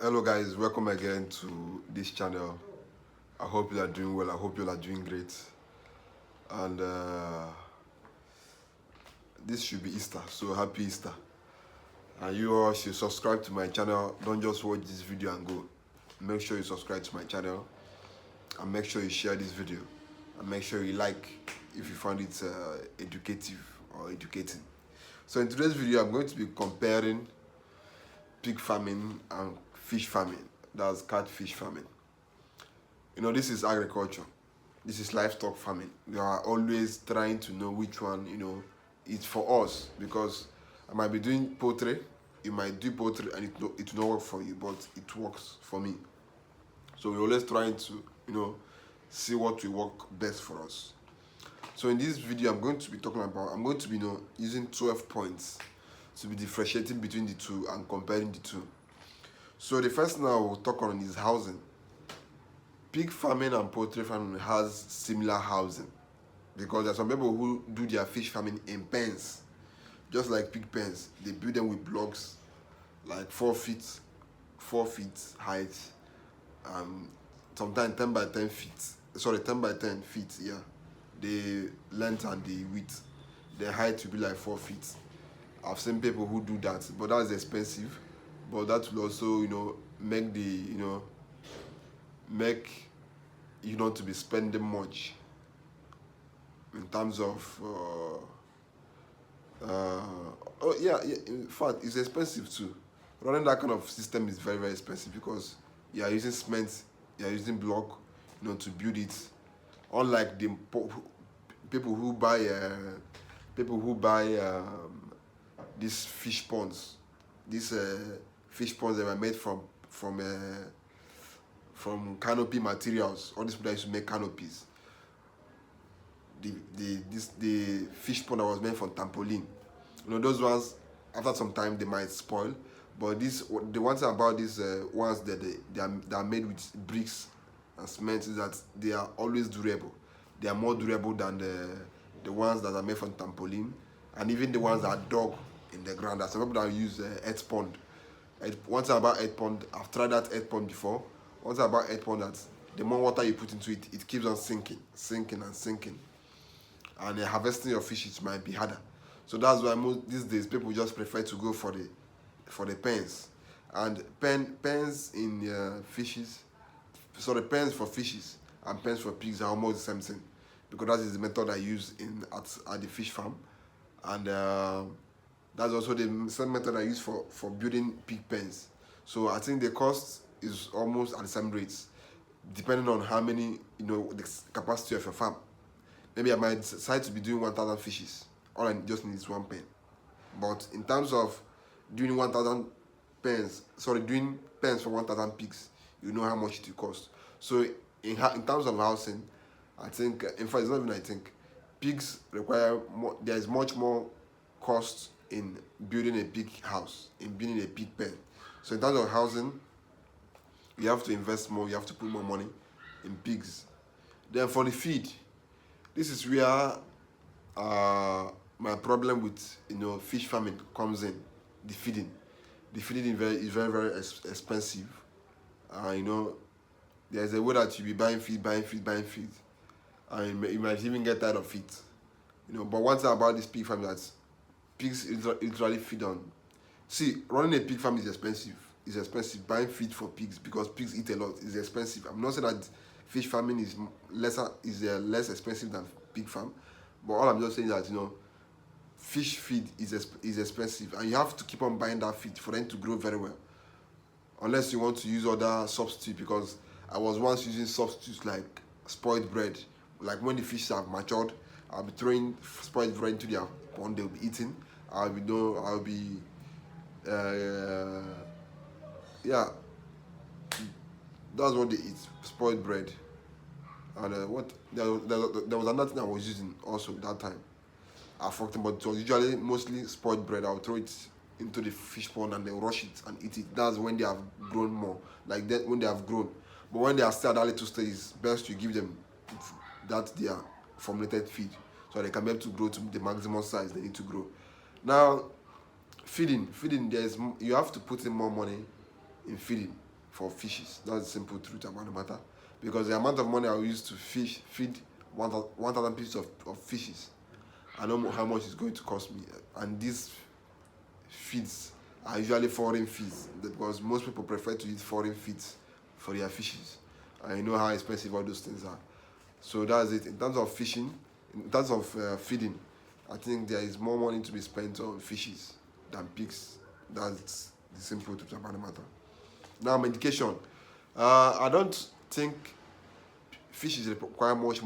Hello guys, welcome again to this channel. I hope you are doing well. I hope you are doing great. And this should be Easter, so happy Easter. And you all should subscribe to my channel. Don't just watch this video and go. Make sure you subscribe to my channel and make sure you share this video and make sure you like if you find it educative or educating. So in today's video, I'm going to be comparing pig farming and fish farming. That's catfish farming. This is agriculture. This is livestock farming. We are always trying to know which one, it's for us, because I might be doing poultry, you might do poultry and it will not work for you, but it works for me. So we're always trying to, see what will work best for us. So in this video, I'm going to be using 12 points to be differentiating between the two and comparing the two. So the first thing I will talk on is housing. Pig farming and poultry farming has similar housing, because there are some people who do their fish farming in pens, just like pig pens. They build them with blocks, like 4 feet height, sometimes 10 by 10 feet. Sorry, 10 by 10 feet. Yeah, the length and the width, the height will be like 4 feet. I've seen people who do that, but that's expensive. But that will also, make make you not to be spending much in terms of in fact it's expensive too. Running that kind of system is very, very expensive, because you are using cement, you are using block, to build it. Unlike the people who buy these fish ponds, fish ponds that were made from canopy materials. All these people that used to make canopies. The fish pond that was made from trampoline. Those ones, after some time they might spoil. But the one thing about these ones that they are made with bricks and cement is that they are always durable. They are more durable than the ones that are made from trampoline, and even the ones that are dug in the ground. There's some people that use earth pond. One thing about earth pond, I've tried that earth pond before. One thing about earth pond, that the more water you put into it, it keeps on sinking. And harvesting your fishes might be harder. So that's why these days people just prefer to go for the pens. And pens in fishes, pens for fishes and pens for pigs are almost the same thing, because that is the method I use at the fish farm. And that's also the same method I use for building pig pens. So I think the cost is almost at the same rates, depending on how many, the capacity of your farm. Maybe I might decide to be doing 1,000 fishes. All I just need is one pen. But in terms of doing 1,000 pens, doing pens for 1,000 pigs, you know how much it will cost. So in terms of housing, I think, in fact, it's not even I think, pigs require more. There is much more cost in building a pig house, in building a pig pen. So in terms of housing, you have to invest more. You have to put more money in pigs. Then for the feed, this is where my problem with fish farming comes in. The feeding is very, very expensive. There's a way that you be buying feed, and you might even get tired of it. But one thing about this pig farm, that pigs literally feed on. See, running a pig farm is expensive. It's expensive. Buying feed for pigs, because pigs eat a lot, is expensive. I'm not saying that fish farming is less expensive than pig farm, but all I'm just saying is that fish feed is expensive, and you have to keep on buying that feed for them to grow very well. Unless you want to use other substitutes, because I was once using substitutes like spoiled bread. Like when the fish have matured, I'll be throwing spoiled bread into their pond. They'll be eating. Yeah, that's what they eat, spoiled bread. And there was another thing I was using also that time. I forgot, but it was usually mostly spoiled bread. I'll throw it into the fish pond and they'll rush it and eat it. That's when they have grown more, like that, when they have grown. But when they are still at that little stage, it's best you give them their formulated feed, so they can be able to grow to the maximum size they need to grow. Now, feeding, you have to put in more money in feeding. for fishes. That's the simple truth about the matter. Because the amount of money I will use to feed 1,000 pieces of fishes, I know how much it's going to cost me. And these feeds are usually foreign feeds, because most people prefer to eat foreign feeds for their fishes. And you know how expensive all those things are. So that's it. In terms of fishing, in terms of feeding, I think there is more money to be spent on fishes than pigs. That's the simple truth about the matter. Now, medication. I don't think fishes require much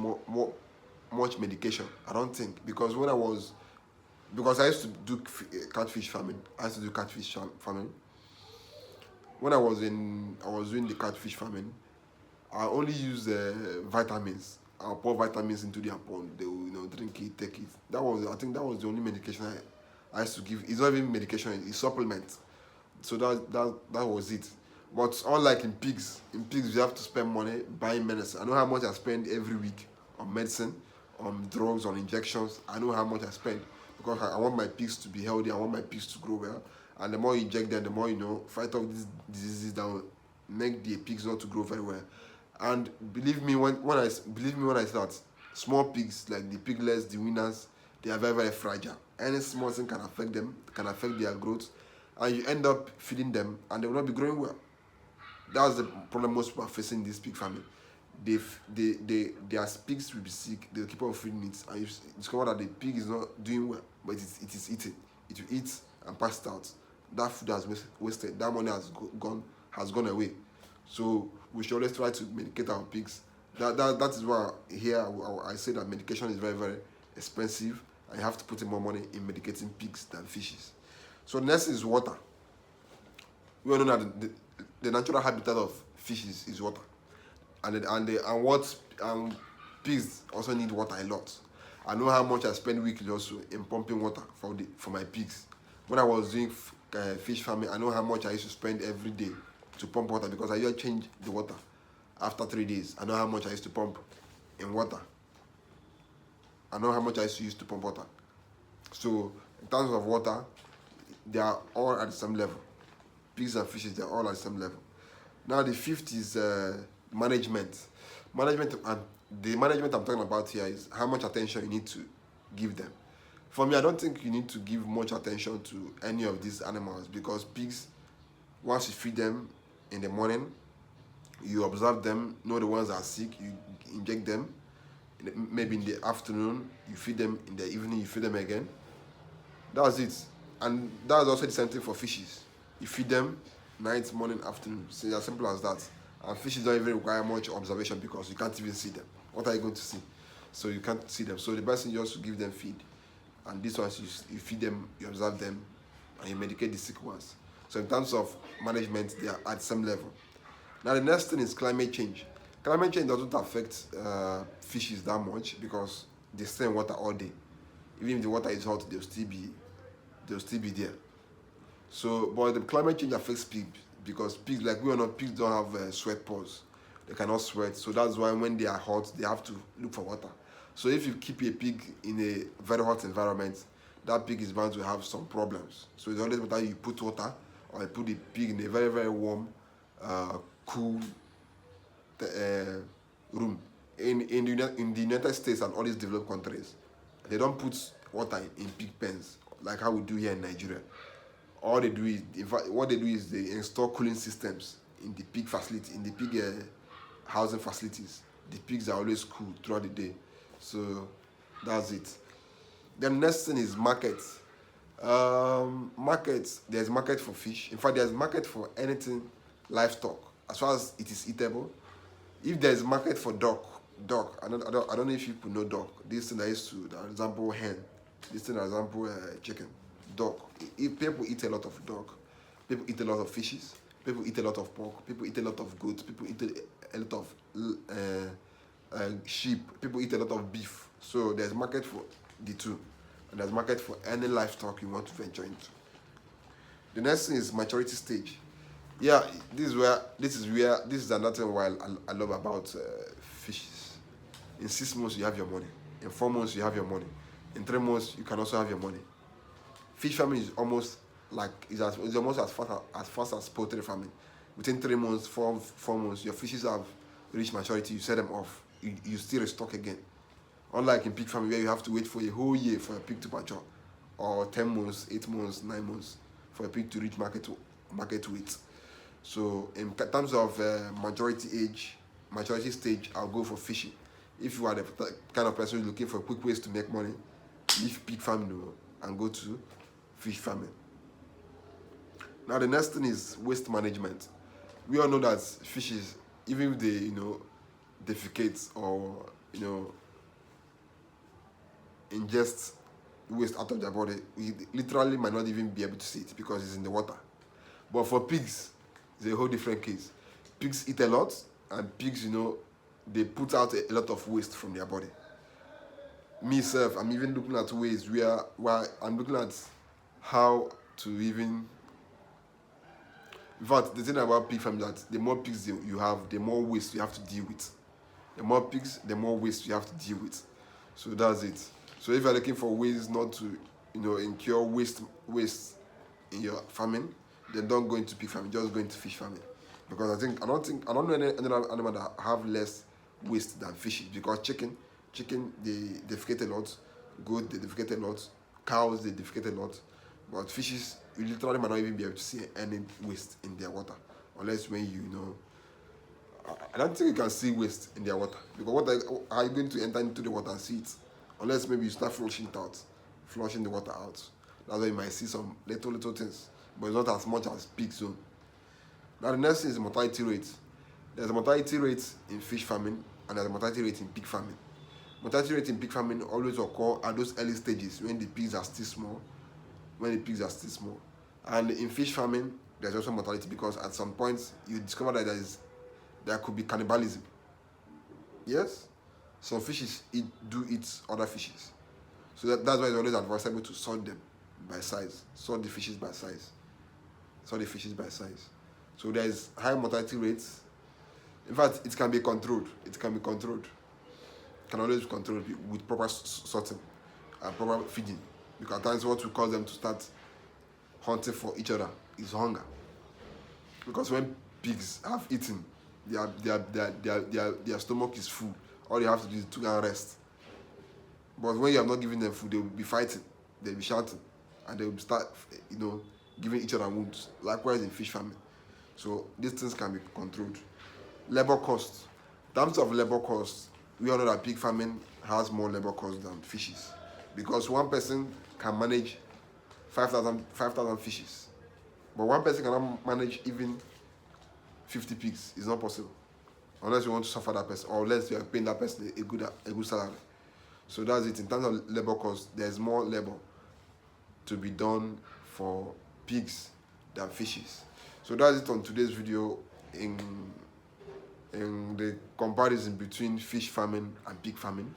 medication. I don't think, because because I used to do catfish farming. When I was doing the catfish farming, I only use vitamins. I'll pour vitamins into their pond. They will, drink it, take it. I think that was the only medication I used to give. It's not even medication; it's supplement. So that was it. But unlike in pigs you have to spend money buying medicine. I know how much I spend every week on medicine, on drugs, on injections. I know how much I spend, because I want my pigs to be healthy. I want my pigs to grow well. And the more you inject them, the more fight off these diseases that will make the pigs not to grow very well. And believe me when I say that small pigs, like the piglets, the winners, they are very, very fragile. Any small thing can affect them, can affect their growth, and you end up feeding them and they will not be growing well. That's the problem most people are facing in this pig farming. Their pigs will be sick, they'll keep on feeding it, and you discover that the pig is not doing well, but it is eating. It will eat and pass it out. That food has wasted, that money has gone away. So we should always try to medicate our pigs. That is why here I say that medication is very, very expensive, and you have to put in more money in medicating pigs than fishes. So next is water. We all know that the natural habitat of fishes is water, and pigs also need water a lot. I know how much I spend weekly also in pumping water for my pigs. When I was doing fish farming, I know how much I used to spend every day to pump water, because I usually change the water after 3 days. I know how much I used to pump in water. I know how much I used to use to pump water. So in terms of water, they are all at the same level. Pigs and fishes, they are all at the same level. Now the fifth is management. The management I'm talking about here is how much attention you need to give them. For me, I don't think you need to give much attention to any of these animals, because pigs, once you feed them in the morning, you observe them, know the ones that are sick, you inject them. Maybe in the afternoon, you feed them. In the evening, you feed them again. That's it. And that's also the same thing for fishes. You feed them night, morning, afternoon. So it's as simple as that. And fishes don't even require much observation, because you can't even see them. What are you going to see? So you can't see them. So the best thing is just to give them feed. And these ones, you feed them, you observe them, and you medicate the sick ones. So in terms of management, they are at the same level. Now the next thing is climate change. Climate change doesn't affect fishes that much, because they stay in water all day. Even if the water is hot, they'll still be there. So, but the climate change affects pigs, because pigs, like we all know, pigs don't have sweat pores. They cannot sweat. So that's why when they are hot, they have to look for water. So if you keep a pig in a very hot environment, that pig is bound to have some problems. So it's always better you put water, or you put the pig in a very, very warm, cool room. In the United States and all these developed countries, they don't put water in pig pens like how we do here in Nigeria. All they do is, in fact, what they do is they install cooling systems in the pig facility, in the pig housing facilities. The pigs are always cool throughout the day. So that's it. Then next thing is markets. There's market for fish. In fact, there's market for anything livestock, as far as it is eatable. If there's market for duck, I don't know if people know duck. This thing I used to, for example, hen. This thing, for example, chicken, duck. If people eat a lot of duck, people eat a lot of fishes, people eat a lot of pork, people eat a lot of goats, people eat a lot of sheep, people eat a lot of beef. So there's market for the two, and there's market for any livestock you want to venture into. The next thing is maturity stage. Yeah, this is another thing why I love about fishes. In 6 months you have your money. In 4 months you have your money. In 3 months you can also have your money. Fish farming is almost as fast as poultry farming. within 3 months, 4 months, your fishes have reached maturity, you set them off. You still restock again. Unlike in pig farming where you have to wait for a whole year for a pig to mature, or 10 months, 8 months, 9 months for a pig to reach market weight. So in terms of maturity stage, I'll go for fishing. If you are the kind of person looking for quick ways to make money, leave pig farming and go to fish farming. Now the next thing is waste management. We all know that fishes, even if they defecate or ingest waste out of their body, we literally might not even be able to see it because it's in the water. But for pigs, it's a whole different case. Pigs eat a lot, and pigs, they put out a lot of waste from their body. Myself, I'm even looking at ways where I'm looking at how to even. In fact, the thing about pig farm is that the more pigs you have, the more waste you have to deal with. The more pigs, the more waste you have to deal with. So that's it. So if you're looking for ways not to, incur waste in your farming, then don't go into pig farming. Just go into fish farming, because I don't know any other animal that have less waste than fishes. Because chicken they defecate a lot, goat they defecate a lot, cows they defecate a lot, but fishes you literally might not even be able to see any waste in their water, unless when I don't think you can see waste in their water, because are you going to enter into the water and see it? Unless maybe you start flushing the water out. That's why you might see some little things, but it's not as much as pigs do. Now the next thing is mortality rate. There's a mortality rate in fish farming and there's a mortality rate in pig farming. Mortality rate in pig farming always occur at those early stages when the pigs are still small. And in fish farming, there's also mortality because at some point you discover that there could be cannibalism. Yes, some fishes do eat other fishes, so that's why it's always advisable to sort them by size. Sort the fishes by size. So there is high mortality rates. In fact, it can be controlled. It can always be controlled with proper sorting and proper feeding. Because at times what will cause them to start hunting for each other is hunger. Because when pigs have eaten, their stomach is full. All they have to do is to go and rest. But when you have not given them food, they will be fighting, they'll be shouting, and they will start, giving each other wounds. Likewise in fish farming. So these things can be controlled. Labor costs. In terms of labor costs, we all know that pig farming has more labor costs than fishes, because one person can manage 5,000 fishes, but one person cannot manage even 50 pigs. It's not possible, unless you want to suffer that person, or unless you are paying that person a good salary. So that's it. In terms of labor costs, there's more labor to be done for pigs than fishes. So that's it on today's video in the comparison between fish farming and pig farming.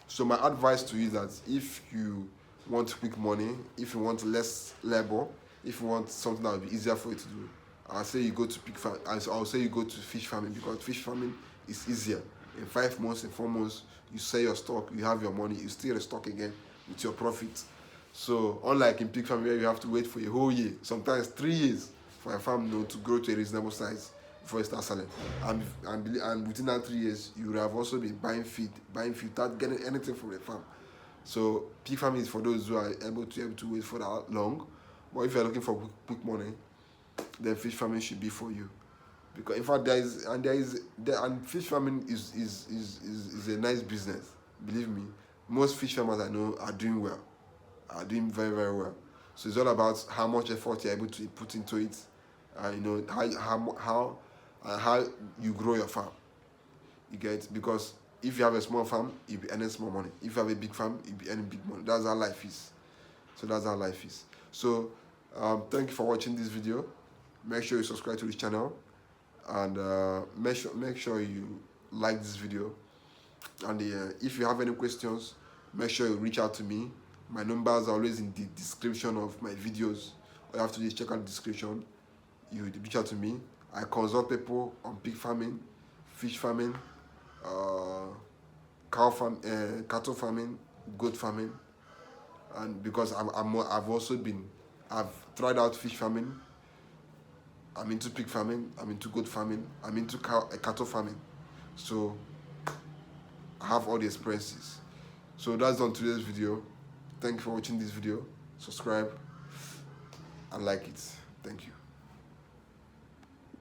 So my advice to you is that if you want quick money, if you want less labor, if you want something that will be easier for you to do, I'll say you go to pig farm. I'll say you go to fish farming, because fish farming is easier. In 5 months, in 4 months, you sell your stock, you have your money, you still restock again with your profit. So unlike in pig farming where you have to wait for a whole year, sometimes 3 years for a farm to grow to a reasonable size before you start selling. And within that 3 years, you will have also been buying feed without getting anything from the farm. So pig farming is for those who are able to wait for that long. But if you're looking for quick money, then fish farming should be for you. Because in fact fish farming is a nice business. Believe me, most fish farmers I know are doing well, are doing very, very well. So it's all about how much effort you're able to put into it, how you grow your farm. You get, because if you have a small farm, you'll be earning small money. If you have a big farm, you'll be earning big money. That's how life is. So thank you for watching this video. Make sure you subscribe to this channel, and make sure you like this video. And if you have any questions, make sure you reach out to me. My numbers are always in the description of my videos. All you have to do is check out the description. You reach out to me. I consult people on pig farming, fish farming, cattle farming, goat farming, and because I've tried out fish farming, I'm into pig farming, I'm into goat farming, I'm into cattle farming. So I have all the experiences. So that's on today's video. Thank you for watching this video. Subscribe and like it. Thank you.